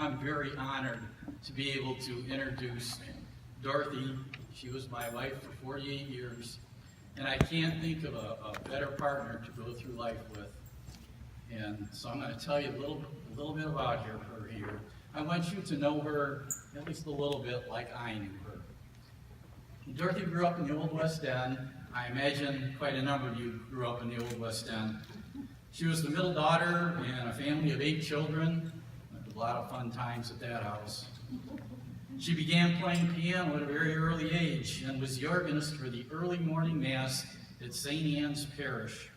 I'm very honored to be able to introduce Dorothy. She was my wife for 48 years, and I can't think of a better partner to go through life with. And so I'm going to tell you a little bit about her here. I want you to know her at least a little bit like I knew her. Dorothy grew up in the Old West End. I imagine quite a number of you grew up in the Old West End. She was the middle daughter in a family of 8 children. A lot of fun times at that house. She began playing piano at a very early age and was the organist for the early morning mass at St. Anne's Parish.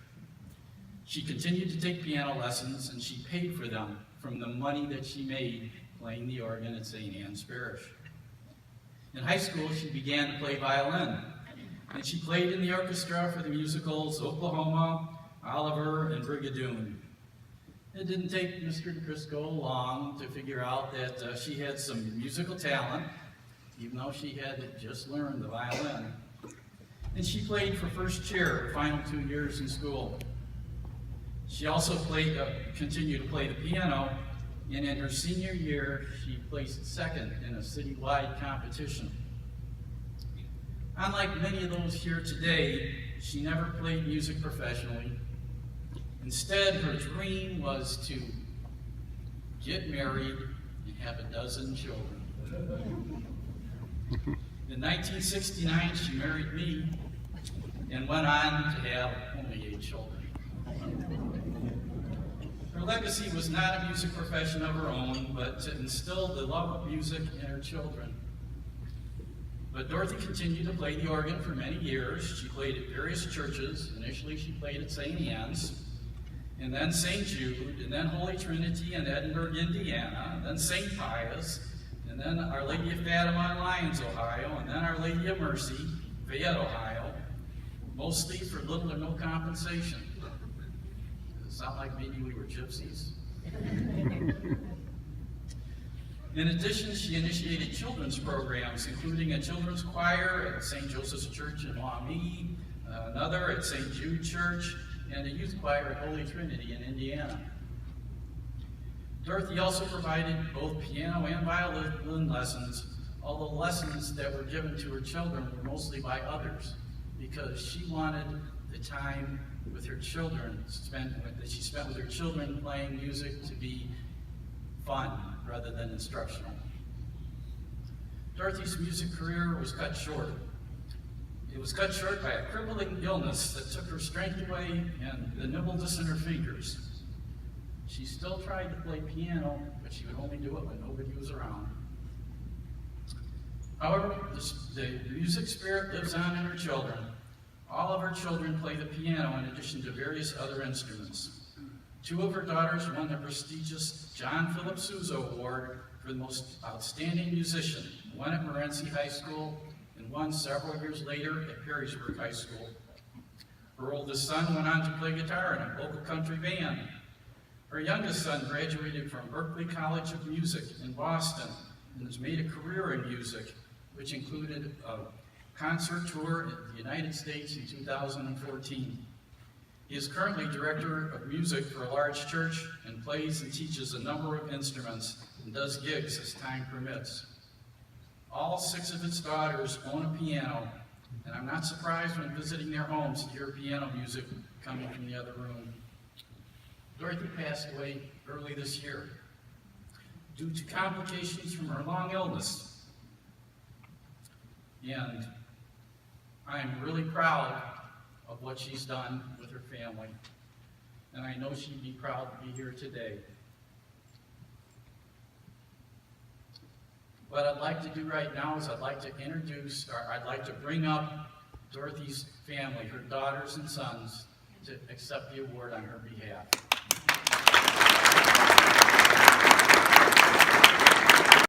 She continued to take piano lessons, and she paid for them from the money that she made playing the organ at St. Anne's Parish. In high school, she began to play violin, and she played in the orchestra for the musicals Oklahoma, Oliver, and Brigadoon. It didn't take Mr. Crisco long to figure out that she had some musical talent, even though she had just learned the violin. And she played for first chair her final 2 years in school. She also continued to play the piano, and in her senior year, she placed second in a citywide competition. Unlike many of those here today, she never played music professionally. Instead, her dream was to get married and have a dozen children. In 1969, she married me and went on to have only 8 children. Her legacy was not a music profession of her own, but to instill the love of music in her children. But Dorothy continued to play the organ for many years. She played at various churches. Initially, she played at St. Anne's, and then St. Jude, and then Holy Trinity in Edinburgh, Indiana, and then St. Pius, and then Our Lady of Fatima in Lyons, Ohio, and then Our Lady of Mercy, Fayette, Ohio, mostly for little or no compensation. Does it sound like maybe we were gypsies? In addition, she initiated children's programs, including a children's choir at St. Joseph's Church in Maumee, another at St. Jude Church, and a youth choir at Holy Trinity in Indiana. Dorothy also provided both piano and violin lessons, although lessons that were given to her children were mostly by others, because she wanted the time with her children that she spent with her children playing music to be fun rather than instructional. Dorothy's music career was cut short. It was cut short by a crippling illness that took her strength away and the nimbleness in her fingers. She still tried to play piano, but she would only do it when nobody was around. However, the music spirit lives on in her children. All of her children play the piano in addition to various other instruments. 2 of her daughters won the prestigious John Philip Sousa Award for the most outstanding musician, one at Morenci High School and one several years later at Perrysburg High School. Her oldest son went on to play guitar in a local country band. Her youngest son graduated from Berklee College of Music in Boston and has made a career in music, which included a concert tour in the United States in 2014. He is currently director of music for a large church and plays and teaches a number of instruments and does gigs as time permits. All 6 of his daughters own a piano, and I'm not surprised when visiting their homes to hear piano music coming from the other room. Dorothy passed away early this year due to complications from her long illness. And I'm really proud of what she's done with her family. And I know she'd be proud to be here today. What I'd like to do right now is I'd like to bring up Dorothy's family, her daughters and sons, to accept the award on her behalf.